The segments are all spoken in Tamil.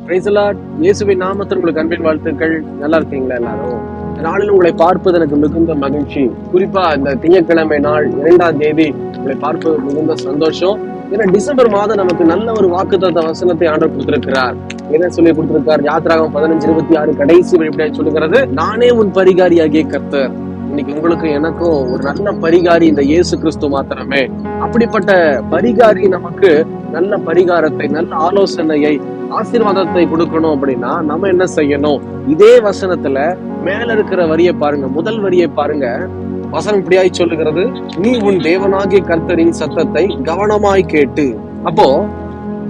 Praise the Lord. இயேசுவின் நாமத்தில் உங்களுக்கு அன்பின் வாழ்த்துக்கள். நல்லா இருக்கீங்களா எல்லாரும்? இந்த நாளில் உங்களை பார்ப்பது எனக்கு மிகுந்த மகிழ்ச்சி. குறிப்பா இந்த திங்கட்கிழமை நாள் 2ஆம் தேதி உங்களை பார்ப்பது மிகுந்த சந்தோஷம். ஏன்னா டிசம்பர் மாதம் நமக்கு நல்ல ஒரு வாக்குத்தத்த வசனத்தை ஆண்டவர் கொடுத்திருக்கிறார். என்ன சொல்லி கொடுத்திருக்கார்? யாத்திராகமம் 15:26 கடைசி வெளிப்படையா சொல்லுகிறது, நானே உன் பரிகாரியாகிய கர்த்தர். இன்னைக்கு உங்களுக்கு எனக்கும் ஒரு நல்ல பரிகாரி இந்த இயேசு கிறிஸ்து மாத்திரமே. அப்படிப்பட்ட பரிகாரி நமக்கு நல்ல பரிகாரத்தை, நல்ல ஆலோசனையை, ஆசீர்வாதத்தை கொடுக்கணும் அப்படின்னா நம்ம என்ன செய்யணும்? இதே வசனத்துல மேல இருக்கிற வரியை பாருங்க, முதல் வரியை பாருங்க. வசனம் இப்படியாய் சொல்லுகிறது, நீ உன் தேவனாகிய கர்த்தரின் சத்தத்தை கவனமாய் கேட்டு. அப்போ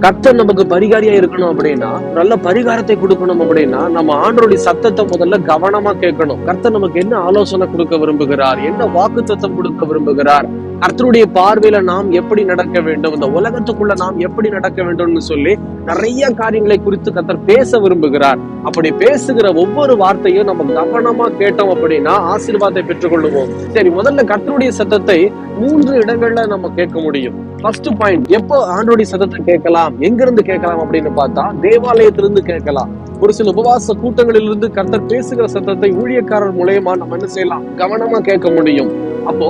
கர்த்தர் நமக்கு பரிகாரியா இருக்கணும் அப்படின்னா, நல்ல பரிகாரத்தை கொடுக்கணும் அப்படின்னா நம்ம ஆண்டவருடைய சத்தத்தை முதல்ல கவனமா கேட்கணும். கர்த்தர் நமக்கு என்ன ஆலோசனை கொடுக்க விரும்புகிறார், என்ன வாக்குத்தத்தம் கொடுக்க விரும்புகிறார், கர்த்தருடைய பார்வையில நாம் எப்படி நடக்க வேண்டும், இந்த உலகத்துக்குள்ள நாம் எப்படி நடக்க வேண்டும்னு சொல்லி நிறைய காரியங்களை குறித்து கர்த்தர் பேச விரும்புகிறார். அப்படி பேசுகிற ஒவ்வொரு வார்த்தையும் நம்ம கவனமா கேட்டோம் அப்படின்னா ஆசீர்வாதத்தை பெற்றுக்கொள்ளுவோம். சரி, முதல்ல கர்த்தருடைய சத்தத்தை 3 இடங்கள்ல நம்ம கேட்க முடியும். ஃபர்ஸ்ட் பாயிண்ட், எப்போ ஆண்டவருடைய சத்தத்தை கேட்கலாம், எங்கிருந்து கேட்கலாம் அப்படின்னு பார்த்தா தேவாலயத்திலிருந்து கேட்கலாம். ஒரு சில உபவாச கூட்டங்களிலிருந்து கர்த்தர் பேசுகிற சத்தத்தை ஊழியக்காரர் மூலமா நம்ம என்ன செய்யலாம், கவனமா கேட்க முடியும். அப்போ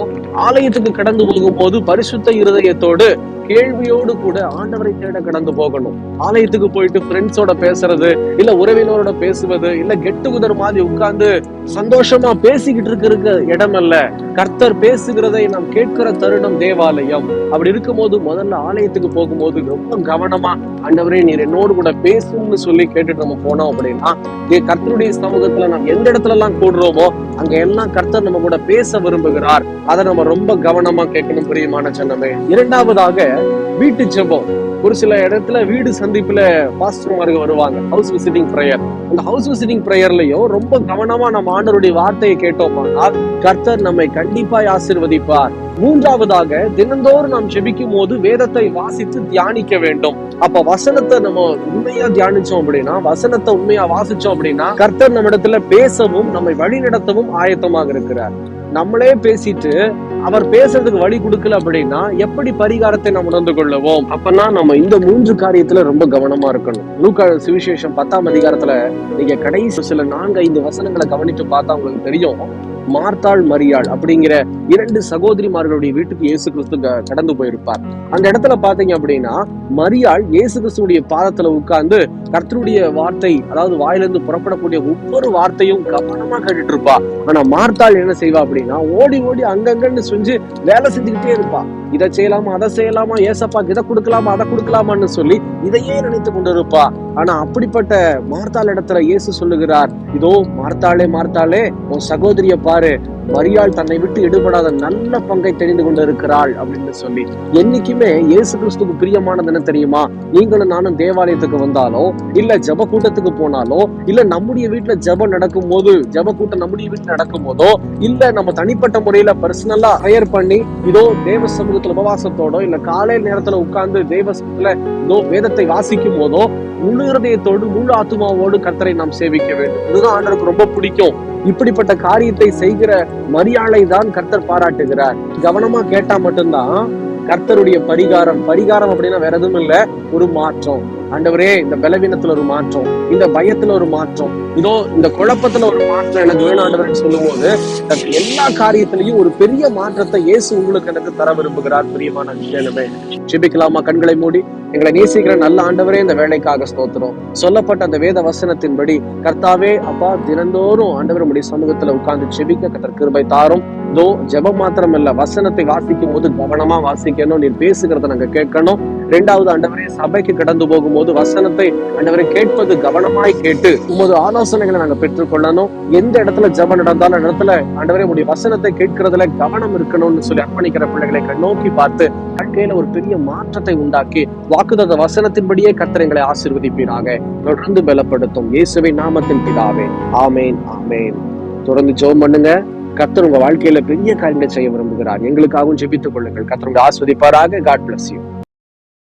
ஆலயத்துக்கு கடந்து போகும்போது பரிசுத்த இருதயத்தோடு கேள்வியோடு கூட ஆண்டவரை தேட கடந்து போகணும். ஆலயத்துக்கு போயிட்டு ஃப்ரெண்ட்ஸோட பேசுறது, இல்ல உறவினரோட பேசுவது, இல்ல கெட் டுகெதர் மாதிரி உட்கார்ந்து சந்தோஷமா பேசிக்கிட்டு இருக்கிற இடம் அல்ல. கர்த்தர் பேசுகிறதை நாம் கேட்கிற தருணம் தேவாலயம். அப்படி இருக்கும்போது முதல்ல ஆலயத்துக்கு போகும்போது ரொம்ப கவனமா, ஆண்டவரே நீர் என்னோடு கூட பேசும்னு சொல்லி கேட்டுட்டு நம்ம போனோம் அப்படின்னா, கர்த்தருடைய சமூகத்துல நாம் எந்த இடத்துல எல்லாம் கூடுறோமோ அங்க எல்லாம் கர்த்தர் நம்ம கூட பேச விரும்புகிறார். அதை நம்ம ரொம்ப கவனமா கேட்கணும் பிரியமான ஜனமே. இரண்டாவதாக வீட்டு ஜெபம். ஒரு சில இடத்துல வீடு சந்திப்புல பாஸ்டர்மார்கள் வருவாங்க, ஹவுஸ் விசிட்டிங் பிரேயர். அந்த ஹவுஸ் விசிட்டிங் பிரேயர்லயும் ரொம்ப கவனமா நம்ம ஆண்டவருடைய வார்த்தையை கேட்டோம்னால் கர்த்தர் நம்மை கண்டிப்பாய் ஆசீர்வதிப்பார். மூன்றாவதாக தினந்தோறும் நாம் ஜெபிக்கும் போது வேதத்தை வாசித்து தியானிக்க வேண்டும். அப்ப வசனத்தை நம்ம உண்மையா தியானிச்சோம் அப்படின்னா, வசனத்தை உண்மையா வாசிச்சோம் அப்படின்னா கர்த்தர் நம்ம இடத்துல பேசவும் நம்மை வழி நடத்தவும் ஆயத்தமாக இருக்கிறார். நம்மளே பேசிட்டு அவர் பேசுறதுக்கு வழி கொடுக்கல அப்படின்னா எப்படி பரிகாரத்தை நாம் உணர்ந்து கொள்ளுவோம்? அப்பனா நம்ம இந்த 3 காரியத்துல ரொம்ப கவனமா இருக்கணும். லூக்கா சுவிசேஷம் 10ஆம் அதிகாரத்துல நீங்க கடைசி சில 4-5 வசனங்களை கவனித்து பார்த்தா உங்களுக்கு தெரியும். மார்த்தாள் மரியாள் அப்படிங்கிற 2 சகோதரிமார்களுடைய வீட்டுக்கு இயேசு கிறிஸ்து கடந்து போயிருப்பார். அந்த இடத்துல பாத்தீங்க அப்படின்னா மரியாள் இயேசு கிறிஸ்துடைய பாதத்துல உட்கார்ந்து கர்த்தருடைய வார்த்தை, அதாவது வாயிலிருந்து புறப்படக்கூடிய ஒவ்வொரு வார்த்தையும் கவனமா கேட்டுட்டு இருப்பா. ஆனா மார்த்தாள் என்ன செய்வா அப்படின்னா ஓடி ஓடி அங்கங்கன்னு செஞ்சு வேலை செஞ்சுக்கிட்டே இருப்பா. இதை செய்யலாமா, அதை செய்யலாமா, ஏசப்பாக்கு இதை கொடுக்கலாமா, அதை கொடுக்கலாமான்னு சொல்லி இதையே நினைத்து கொண்டு இருப்பா. ஆனா அப்படிப்பட்ட மார்த்தாள் இடத்துல இயேசு சொல்லுகிறார், இதோ மார்த்தாளே மார்த்தாளே, உன் சகோதரிய பாரு, மரியாள் தன்னை விட்டு எடுபடாத நல்ல பங்கை தெரிந்து கொண்டு இருக்கிறாள் அப்படின்னு சொல்லி. என்னைக்குமே இயேசு கிறிஸ்துக்கு பிரியமானது என்ன தெரியுமா? நீங்களும் நானும் தேவாலயத்துக்கு வந்தாலோ, இல்ல ஜப கூட்டத்துக்கு போனாலோ, இல்ல நம்முடைய வீட்டுல ஜபம் நடக்கும் போது, ஜப கூட்டம் நம்முடைய வீட்டுல நடக்கும் போதோ, இல்ல நம்ம தனிப்பட்ட முறையில பர்சனலா ஹையர் பண்ணி இதோ தேவ சமூகத்துல உபவாசத்தோட, இல்ல காலை நேரத்துல உட்கார்ந்து தேவ சமூகத்துல இதோ வேதத்தை வாசிக்கும் போதோ முழு இருதயத்தோடு முழு ஆத்துமாவோடு கர்த்தரை நாம் சேவிக்க வேண்டும். இதுதான் ஆண்டவருக்கு ரொம்ப பிடிக்கும். இப்படிப்பட்ட காரியத்தை செய்கிற மரியாளை தான் கர்த்தர் பாராட்டுகிறார். கவனமா கேட்டா மட்டும்தான் கர்த்தருடைய பரிகாரம் அப்படின்னா வேற எதுவும் இல்ல, ஒரு மாற்றம். ஆண்டவரே இந்த பலவீனத்துல ஒரு மாற்றம், இந்த பயத்துல ஒரு மாற்றம், இதோ இந்த குழப்பத்துல ஒரு மாற்றம் எனக்கு வேணும் ஆண்டவர்னு சொல்லும் போது எல்லா காரியத்திலையும் ஒரு பெரிய மாற்றத்தை இயேசு உங்களுக்கு எனக்கு தர விரும்புகிறார். பிரியமான விஷயமே, ஜெபிக்கலாமா? கண்களை மூடி. எங்களை நேசிக்கிற நல்ல ஆண்டவரே, இந்த வேலைக்காக ஸ்தோத்திரம். சொல்லப்பட்ட அந்த வேத வசனத்தின்படி கர்த்தாவே அப்பா, தினந்தோறும் ஆண்டவர் உடைய சமூகத்துல உட்கார்ந்து ஜெபிக்க கர்த்தர் கிருபை தாரும். இதோ ஜெபம் மாத்திரம் இல்ல, வசனத்தை வாசிக்கும் போது கவனமா வாசிக்கணும், நீர் பேசுகிறத நாங்க கேட்கணும். 2வது ஆண்டவரே, சபைக்கு கடந்து போகும்போது வசனத்தை ஆண்டவரை கேட்பது கவனமாய் கேட்டு உமது ஆலோசனைகளை நாங்க பெற்றுக்கொள்ளணும். எந்த இடத்துல ஜெபம் நடந்தாலும் அந்த இடத்துல ஆண்டவரே உடைய வசனத்தை கேட்கிறதுல கவனம் இருக்கணும்னு சொல்லி அர்ப்பணிக்கிற பிள்ளைகளை நோக்கி பார்த்து வாழ்க்கையில ஒரு பெரிய மாற்றத்தை உண்டாக்கி வாக்குத்தத்த வசனத்தின்படியே கர்த்தர் எங்களை ஆசீர்வதிப்பீராக. தொடர்ந்து பலப்படுத்தும் இயேசுவின் நாமத்தில் பிதாவே, ஆமேன் ஆமேன். தொடர்ந்து ஜெபம் பண்ணுங்க. கர்த்தர் உங்க வாழ்க்கையில பெரிய காரியங்களை செய்ய விரும்புகிறார். எங்களுக்காகவும் ஜெபித்துக் கொள்ளுங்கள். கர்த்தர் உங்களை ஆசீர்வதிப்பாராக. God bless you.